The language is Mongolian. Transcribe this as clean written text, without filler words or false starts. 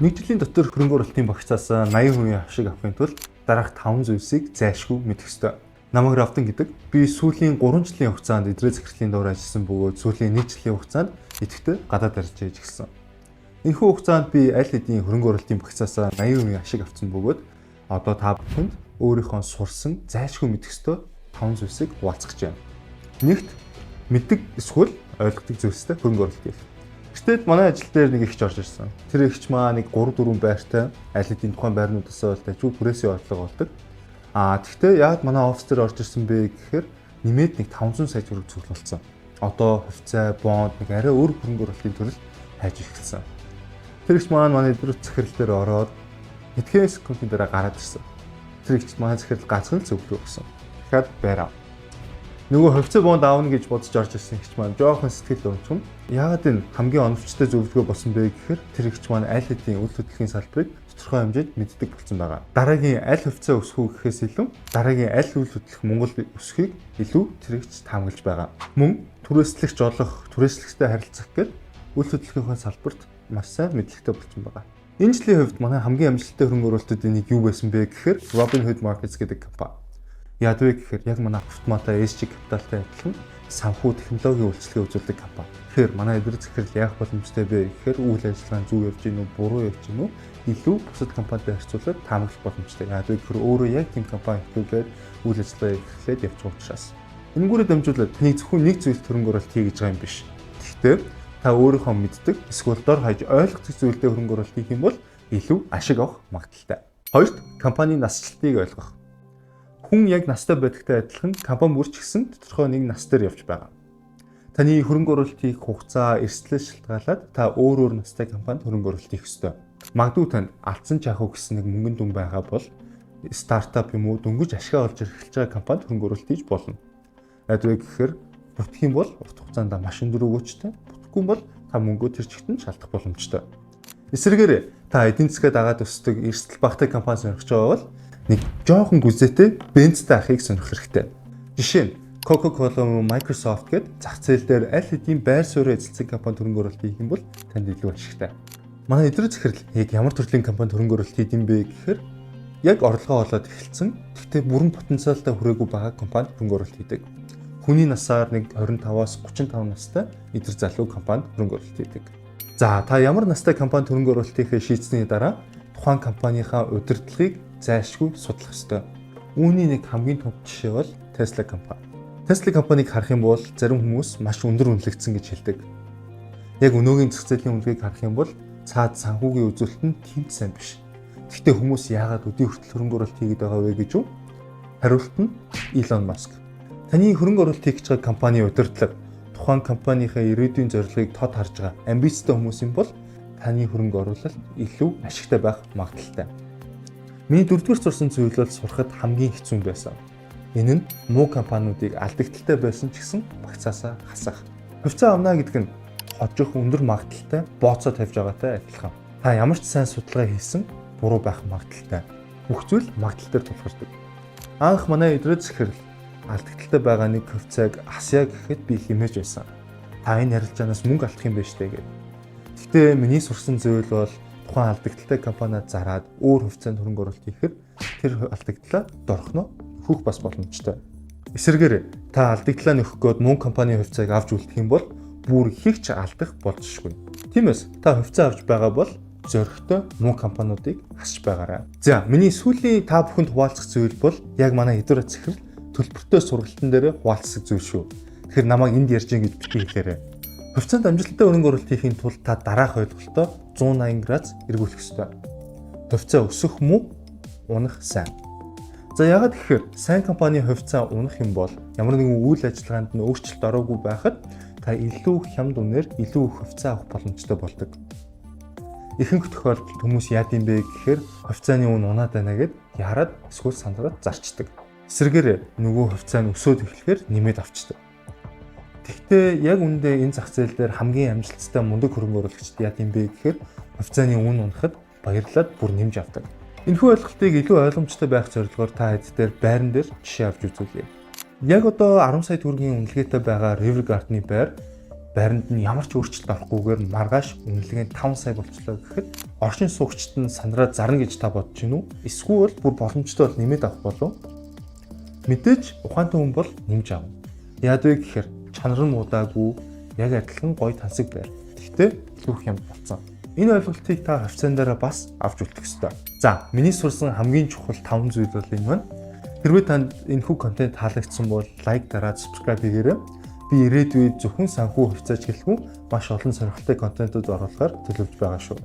Нэг жилийн дотор хөрөнгө оруулалтын багцаас 80% авшиг авахын тулд дараах 5 зүйлсийг зайлшгүй мэдэх ёстой. Намаг Равдан гэдэг. Би сүүлийн 3 жилийн хугацаанд эдрээ захирлын доор ажилласан бөгөөд сүүлийн 1 жилийн хугацаанд идэвхтэй гадаад арж хийж гисэн. Энэхүү хугацаанд би аль хэдийн хөрөнгө оруулалтын багцаас 80% ашиг авсан бөгөөд одоо та бүхэнд өөрийнхөө сурсан зайлшгүй мэдэх ёстой 5 зүйлсийг хуваалцах гэж байна. Нэгт мэддэг эсвэл ойлгодог зүйлстэй хөрөнгө оруулалт хийх. Гэтэл манай ажил дээр нэг ихч орж ирсэн. Тэр ихч маа нэг 3-4 байртай аль хэдийн тухайн байрнуудаас бол дажгүй түрээсийн орлого олдог. Тэгвэл яагаад манай офис дээр орж ирсэн бэ гэхээр нэмээд нэг 500 сая төгрөг цуглуулсан. Одоо хувьцаа, бонд нэг арай өөр хөрөнгө оруулалтын төрөл хайж эхэлсэн. Тэр ихч маа манай эдрүү захирал дээр ороод эдгээр секундын дараа гараад ирсэн. Тэр ихч манай захирал ганцхан зөвлөгөө өгсөн. Дахиад байраа. Нөгөө хувьцаа бонд аавна гэж бодож орж ирсэн ихч маань жоохон сэтгэл өмчгөн. Яагаад энэ хамгийн оновчтой зөвлөгөө болсон бэ гэхээр тэр ихч маань аль хэдийн үйл хөдлөлийн салбарыг тодорхой хэмжээнд мэддэг болсон байгаа. Дараагийн аль хувьцаа өсөх үү гэхээс илүү дараагийн аль үйл хөдлөх Монгол өсөхийг илүү тэр ихч таамаглаж байгаа. Мөн түрээслэгч олох, түрээслэгчтэй харилцах гэд үйл хөдлөлийн салбарт маш сайн мэдлэгтэй болсон байгаа. Энэ жилийн хувьд манай хамгийн амжилттай хөрөнгө оруулалтуудын нэг юу байсан бэ гэхээр Robinhood Markets гэдэг компани. Яад вэ гэхээр яг манай автоматаа ESG капиталтай адилхан санхүү технологийн үйлчлэгээ үзүүлдэг компани. Тэгэхээр манай эдгээр захирал яах боломжтой бэ гэхээр үйл ажиллагаа зөв явж гинүү, буруу явж гинүү илүү бусад компанитай харьцуулаад таамаглах боломжтой. Яад вэ гэхээр өөрөө яг тийм компани ихлүүлээд үйл ажиллагаа эхлээд явж байгаа учраас. Энэнгүүрээ дамжуулаад таны зөвхөн нэг зүйлд хөрөнгө оруулалт хий гэж байгаа юм биш. Гэхдээ та өөрийнхөө мэддэг эсвэл дор хаяж ойлгох зүйлдээ хөрөнгө оруулалт хийх юм бол илүү ашиг авах магадaltaй. Хоёрт компанийн насжилтыг ойлгох. Хүн яг настай байдагтай адилхан компани бүрч гисэн тодорхой нэг нас дээр явж байгаа. Таны хөрөнгө оруулалт хийх хугацаа, эрсдлээс шалтгаалаад та өөр настай компанид хөрөнгө оруулалт хийх ёстой. Магадгүй танд алдсан чахуу гэсэн нэг мөнгөн дүн байгаа бол стартап юм уу дөнгөж ашиг олж эхэлж байгаа компанид хөрөнгө оруулалт хийж болно. Яагаад вэ гэхээр бүтэх юм бол урт хугацаанд маш өндөр өгөөжтэй, бүтэхгүй юм бол та мөнгөө тэр чигтэн шалдах боломжтой. Эсвэргээр та эдийн засгаа дагаад өсдөг эрсдэл багтай компани сонирхож байгаа бол нэг жоохон гүзээтэй Benz-тэй ахыг сонирхох хэрэгтэй. Жишээ нь Coca-Cola, Microsoft гээд зах зээл дээр аль хэдийн байр суурь эзэлсэн компани хөрөнгө оруулалт хийх юм бол танд илүү ашигтай. Манай эдгээр захирал яг ямар төрлийн компани хөрөнгө оруулалт хийх юм бэ гэхээр яг орлогоо олоод эхэлсэн. Гэхдээ бүрэн потенциалтай хүрээгүй байгаа компани хөрөнгө оруулалт хийдэг. Хүний насаар нэг 25-аас 35 настай эдгээр залуу компани хөрөнгө оруулалт хийдэг. За та ямар настай компани хөрөнгө оруулалт хийхээ шийдсэний дараа тухайн компанийхаа удирдлагыг зайлшгүй судлах ёстой. Үүний нэг хамгийн том жишээ бол Tesla компани. Tesla компанийг харах юм бол зарим хүмүүс маш өндөр үнэлэгдсэн гэж хэлдэг. Яг өнөөгийн зах зээлийн үнэлгээг харах юм бол цаад санхүүгийн үзүүлэлт нь тийм сайн биш. Гэхдээ хүмүүс яагаад өдий хүртэл хөрөнгө оруулалт хийгээд байгаа вэ гэж үү? Хариулт нь Elon Musk. Таны хөрөнгө оруулалт хийж байгаа компанийн удирдлага, тухайн компанийхаа ирээдүйн зорилгыг тод харж байгаа амбицтай хүмүүс юм бол таны хөрөнгө оруулалт илүү ашигтай байх магадaltaй. Миний 4-р сурсан зүйл бол сурахад хамгийн хэцүү байсан. Энэ нь муу компаниудыг алдагдaltaй байсан ч гэсэн багцаасаа хасах. Хувьцаа авна гэдэг нь хожих өндөр магадaltaй бооцоо тавьж байгаатай адилхан. Та ямар ч сайн судалгаа хийсэн буруу байх магадaltaй. Бүх зүйл магадaltaйр тулгардаг. Анх манай эдрээ захирал алдагдaltaй байгаа нэг хувьцааг асъя гэхэд би хэмээж байсан. Та энэ харилцаанаас мөнгө алдах юм байна штэ гэдэг. Гэхдээ миний сурсан зүйл бол тухайн алдагдaltaй компаниад зараад өөр хувьцаанд хөрөнгө оруулалт хийхээр тэр алдагдлаа дорхно хөх бас боломжтой. Эсвэргээр та алдагдлаа нөхөх гээд мөн компанийн хувьцааг авч үлдэх юм бол бүр ихч алдах болзошгүй. Тиймээс та хувьцаа авч байгаа бол зөрөгтэй мөн компаниудыг хасч байгаарай. За, миний сүүлийн та бүхэнд хуваалцах зүйл бол яг манай эдгээр захирал төлбөртэй сургалтын дээр хуваалцах зүйл шүү. Тэгэхээр намайг энд ярьж гин гэж битгий хэлээрэй. Хувьцаанд амжилттай хөрөнгө оруулалт хийхин тулд та дараах ойлголтоо 180 градус эргүүлэх ёстой. Хувьцаа өсөх мүү унах сайн. За яагаад гэхээр сайн компанийн хувьцаа унах юм бол ямар нэгэн үйл ажиллагаанд нь өөрчлөлт ороогүй байхад та илүү хямд үнээр илүү их хувьцаа авах боломжтой болдог. Ихэнх тохиолдолд хүмүүс яад юм бэ гэхээр хувьцааны үн унаад байна гэд яраад эсвэл сандраад зарчдаг. Эсвэргээр нөгөө хувьцаа нь өсөөд эхлэхээр нэмээд авчдаг. Гэхдээ яг үндэ энэ зах зээл дээр хамгийн амжилттай мундаг хөрөнгө оруулагчид яад юм бэ гэхээр хувьцааны үн унахад баярлаад бүр нэмж авдаг. Энэхүү ойлголтыг илүү ойлгомжтой байх зорилгоор та хэд дээр байран дээр жишээ авч үзүүлье. Яг одоо 10 сая төгрөгийн үнэлгээтэй байгаа River Garden-ы байр байранд нь ямар ч өөрчлөлт орохгүйгээр маргааш үнэлгээ 5 сая болчлоо гэхэд оршин суугчид нь сандраа зарна гэж та бодож байна уу? Эсвэл бүр боломжтой бол нэмээд авах болов? Мэдээж ухаантай хүн бол нэмж аав. Яад вэ гэхээр чанар нь муудаагүй яг адилхан гоё тансаг байр. Гэхдээ илүүх юм болцсон. Энэ ойлголтыг та хавцаандаараа бас авч үлдэх ёстой. За, миний сурсан хамгийн чухал 5 зүйл бол энэ байна. Хэрвээ танд энэхүү контент таалагдсан бол лайк дараад subscribe хийгээрэй. Би ирээдүйд зөвхөн санхүү хөвцөөж гэлгүй маш олон сонирхолтой контентууд оруулахаар төлөвлөж байгаа шүү.